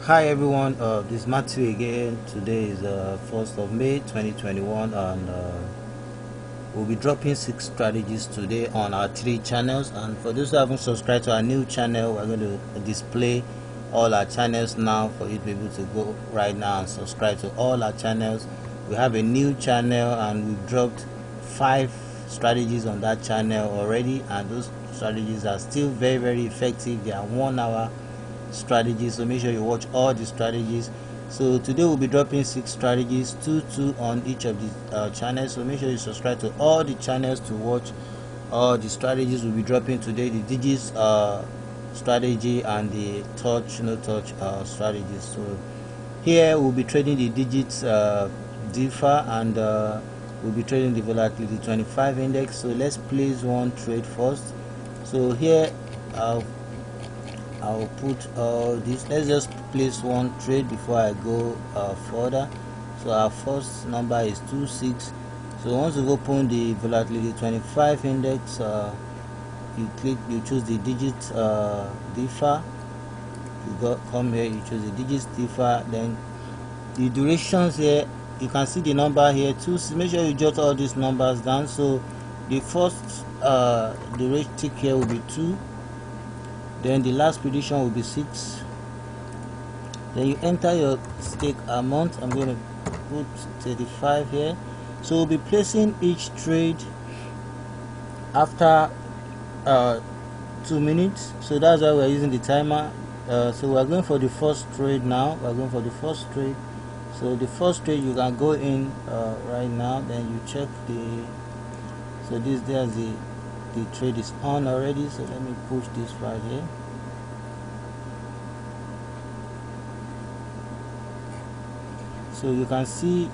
Hi everyone, this is Matthew again. Today is 1st of May 2021 and we'll be dropping 6 strategies today on our 3 channels. And for those who haven't subscribed to our new channel, we're going to display all our channels now for you to be able to go right now and subscribe to all our channels. We have a new channel and we've dropped 5 strategies on that channel already, and those strategies are still very effective. They are 1 hour strategies, so make sure you watch all the strategies. So today we'll be dropping 6 strategies, 2 on each of the channels, so make sure you subscribe to all the channels to watch all the strategies we'll be dropping today: the digits strategy and the touch no touch strategies. So here we'll be trading the digits differ, and we'll be trading the volatility 25 index. So let's place one trade first. So here I'll put this. Let's just place one trade before I go further. So our first number is 26. So once you open the volatility 25 index, you choose the digit differ. Come here, you choose the digits differ. Then the durations here, you can see the number here too. So make sure you jot all these numbers down. So the first duration tick here will be 2. Then the last prediction will be 6. Then you enter your stake amount. I'm going to put 35 here. So we'll be placing each trade after 2 minutes. So that's why we're using the timer. So we're going for the first trade now. We're going for the first trade. So the first trade you can go in right now. Then you check the. So there's the trade is on already, so let me push this right here. So you can see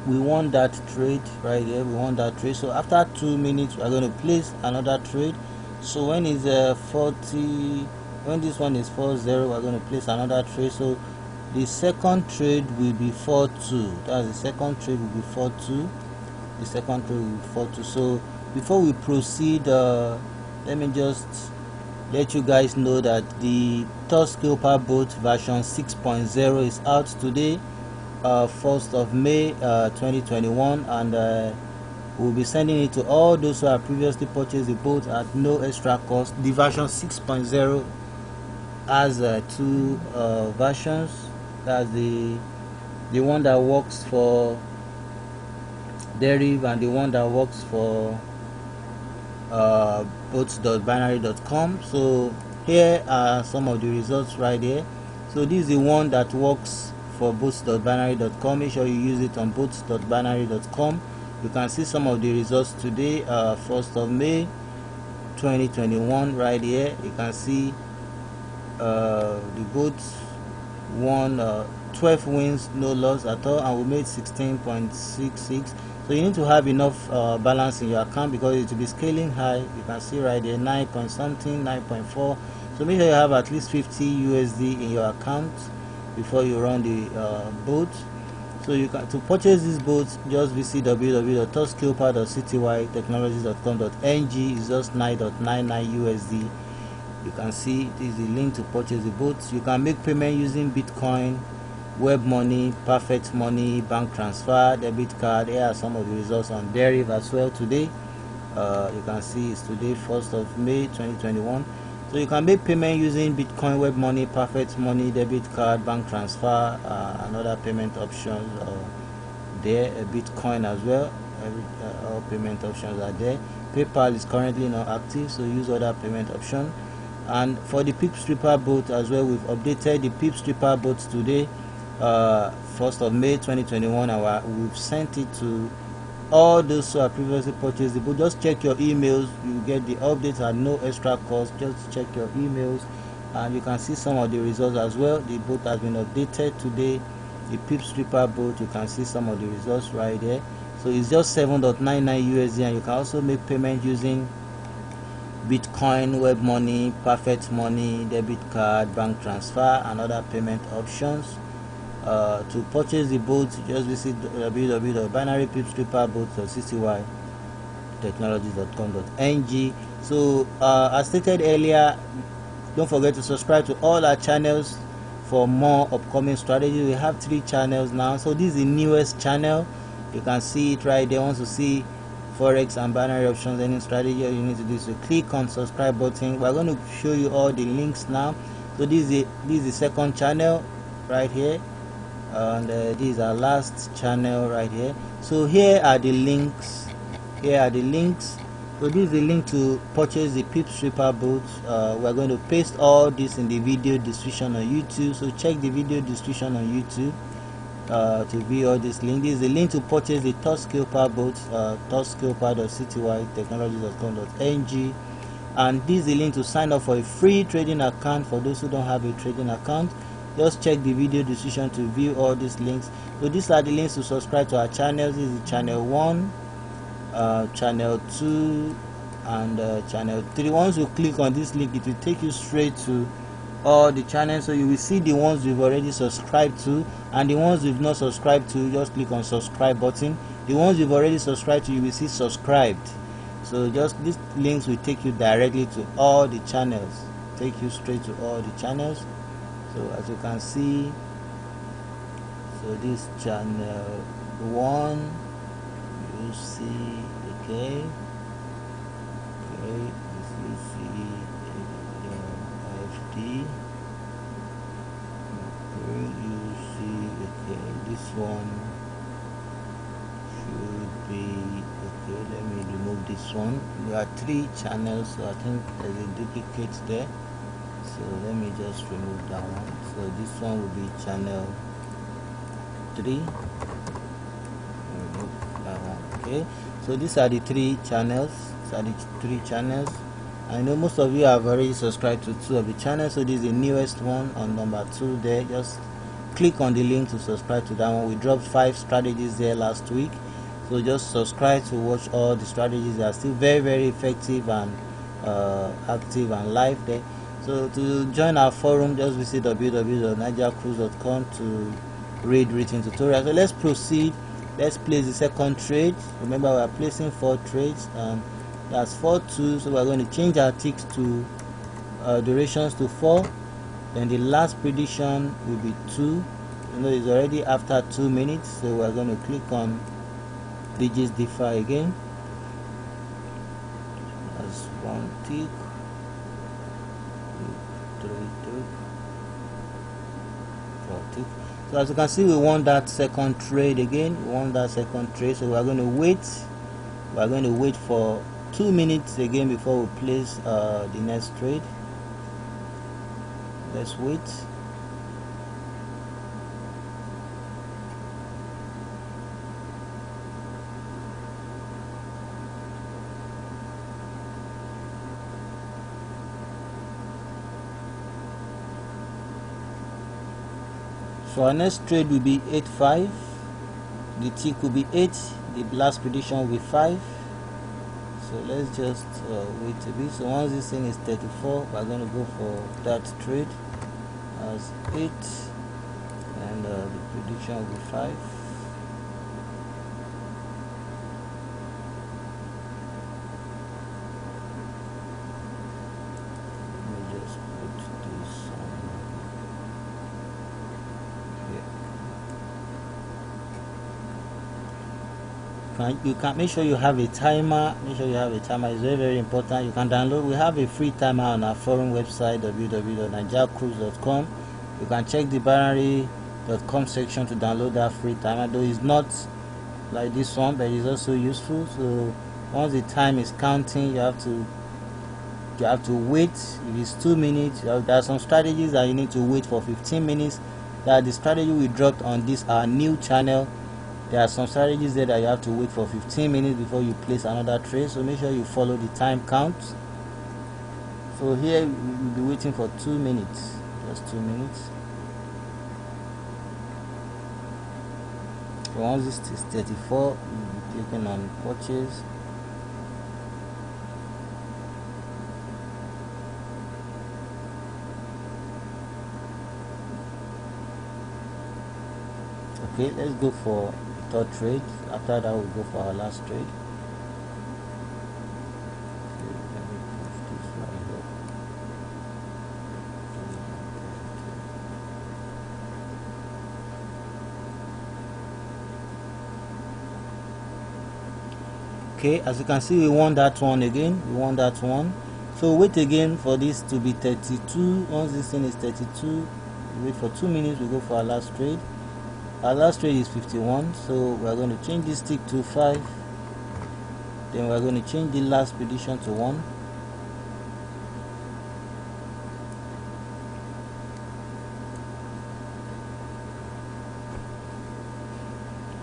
we won that trade right here. We won that trade. So after 2 minutes we are going to place another trade. So when it's 40, when this one is 40, we're going to place another trade. So the second trade will be 42. That's the second trade will be 42. The second trade will be 42. So before we proceed, let me just let you guys know that the TOUCHSCALPER bot version 6.0 is out today, 1st of May 2021, and we'll be sending it to all those who have previously purchased the bot at no extra cost. The version 6.0 has 2 versions. That's the one that works for deriv and the one that works for bots.binary.com. So here are some of the results right here. So this is the one that works for bots.binary.com. Make sure you use it on bots.binary.com. You can see some of the results today, 1st of May 2021 right here. You can see the bots won 12 wins, no loss at all, and we made 16.66. So you need to have enough balance in your account because it will be scaling high. You can see right there 9 point something, 9.4. So make sure you have at least 50 USD in your account before you run the bot. So you can, to purchase this bot, just visit www.touchscalper.ctytechnologies.com.ng. It's just 9.99 USD. You can see this is the link to purchase the bot. You can make payment using Bitcoin, web money, perfect money, bank transfer, debit card. Here are some of the results on deriv as well today. You can see it's today, 1st of May 2021. So you can make payment using Bitcoin, web money, perfect money, debit card, bank transfer, and other payment options there. Bitcoin as well. All payment options are there. PayPal is currently not active, so use other payment options. And for the PIPSREAPER bot as well, we've updated the PIPSREAPER bot today, 1st of May 2021. We've sent it to all those who have previously purchased the bot. Just check your emails, you get the updates at no extra cost. Just check your emails and you can see some of the results as well. The bot has been updated today, the PIPSREAPER bot. You can see some of the results right there. So it's just 7.99 USD, and you can also make payment using Bitcoin, web money, perfect money, debit card, bank transfer, and other payment options. To purchase the bot, just visit www.binarypipsreaper.ctytechnologies.com.ng. So as stated earlier, don't forget to subscribe to all our channels for more upcoming strategies. We have 3 channels now, so this is the newest channel. You can see it right there. Want to see forex and binary options, any strategy, all you need to do is to click on subscribe button. We're going to show you all the links now. So this is the second channel right here, and this is our last channel right here. So here are the links. So this is the link to purchase the PIPSREAPER boat. We're going to paste all this in the video description on YouTube, so check the video description on YouTube to view all this link. This is the link to purchase the TOUCHSCALPER boat, touchscalper.citywide.technologies.com.ng, and this is the link to sign up for a free trading account for those who don't have a trading account. Just check the video description to view all these links. So these are the links to subscribe to our channels. This is channel 1, channel 2, and channel 3. Once you click on this link, it will take you straight to all the channels. So you will see the ones you've already subscribed to, and the ones you've not subscribed to, just click on subscribe button. The ones you've already subscribed to, you will see subscribed. So just these links will take you directly to all the channels, take you straight to all the channels. So as you can see, so this channel 1, you see, okay, this you see FD, okay, you see, okay, this one should be okay. Let me remove this one. There are 3 channels, so I think there's a duplicate there, so let me just remove that one. So this one will be channel 3. Remove that one. Okay, so these are the 3 channels. I know most of you have already subscribed to 2 of the channels, so this is the newest one on number 2 there. Just click on the link to subscribe to that one. We dropped 5 strategies there last week, so just subscribe to watch all the strategies. They are still very effective and active and live there. So to join our forum, just visit www.nigercruise.com to read written tutorials. So let's proceed. Let's place the second trade. Remember, we are placing 4 trades, and that's 4-2. So we're going to change our ticks to durations to 4. Then the last prediction will be 2. You know, it's already after 2 minutes, so we're going to click on digits differ again. That's 1 tick, 2, 3 tick, 4 tick. So as you can see, we want that second trade again. So we're going to wait. We're going to wait for 2 minutes again before we place the next trade. Let's wait. So our next trade will be 8-5. The tick will be 8. The last prediction will be 5. So let's just wait a bit. So once this thing is 34, we're going to go for that trade as 8, and the prediction will be 5. Let me just put this on here. You can make sure you have a timer. It's very important. You can download. We have a free timer on our forum website, www.nigercruise.com. You can check the binary.com section to download that free timer, though it's not like this one, but it's also useful. So once the time is counting, you have to wait. If it's 2 minutes, there are some strategies that you need to wait for 15 minutes. That the strategy we dropped on this our new channel. There are some strategies there that you have to wait for 15 minutes before you place another trade, so make sure you follow the time count. So here we'll be waiting for 2 minutes, just 2 minutes. So once this is 34, you'll be clicking on purchase. Okay, let's go for the 3rd trade. After that, we'll go for our last trade. Okay, let me put this right here. Okay, as you can see, we won that one again. We won that one. So wait again for this to be 32. Once this thing is 32, wait for 2 minutes. We go for our last trade. Our last trade is 51, so we are going to change this tick to 5. Then we are going to change the last prediction to 1.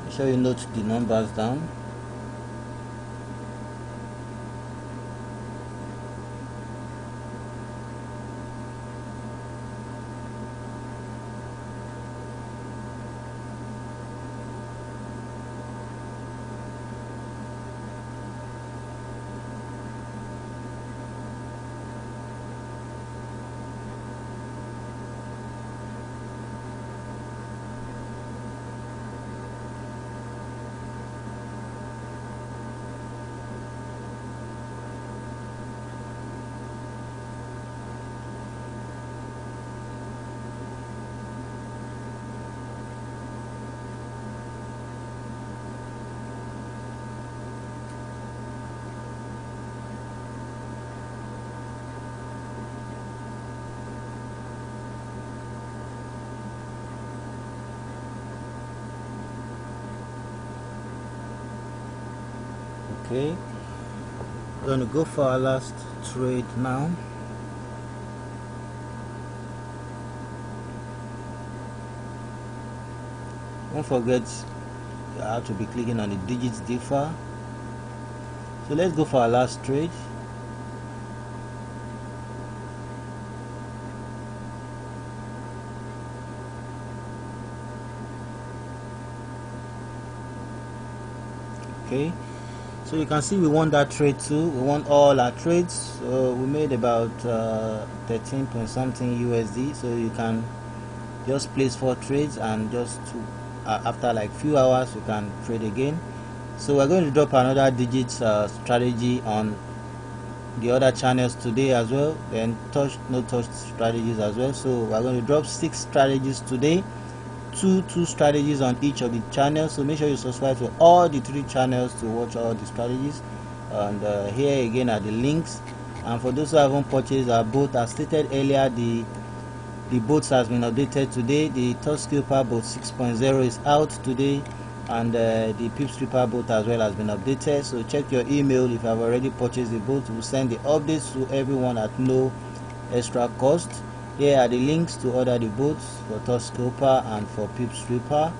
Make sure you note the numbers down. Okay, we're going to go for our last trade now. Don't forget you have to be clicking on the digits differ. So let's go for our last trade. Okay, so you can see we won that trade too. We won all our trades. So we made about 13 point something USD. So you can just place 4 trades and just after like few hours you can trade again. So we're going to drop another digit strategy on the other channels today as well, then no touch strategies as well. So we're going to drop 6 strategies today, two strategies on each of the channels. So make sure you subscribe to all the 3 channels to watch all the strategies. And here again are the links. And for those who haven't purchased our boat, as stated earlier, the boats has been updated today. The TOUCHSCALPER boat 6.0 is out today, and the PIPSREAPER boat as well has been updated. So check your email if you have already purchased the boat. We'll send the updates to everyone at no extra cost. Here are the links to order the boats for TOUCHSCALPER and for PIPSREAPER.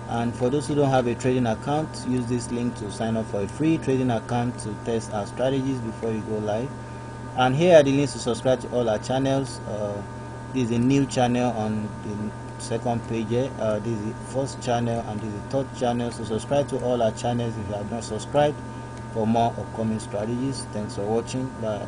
And for those who don't have a trading account, use this link to sign up for a free trading account to test our strategies before you go live. And here are the links to subscribe to all our channels. This is a new channel on the second page here. This is the first channel and this is the third channel. So subscribe to all our channels if you have not subscribed for more upcoming strategies. Thanks for watching. Bye.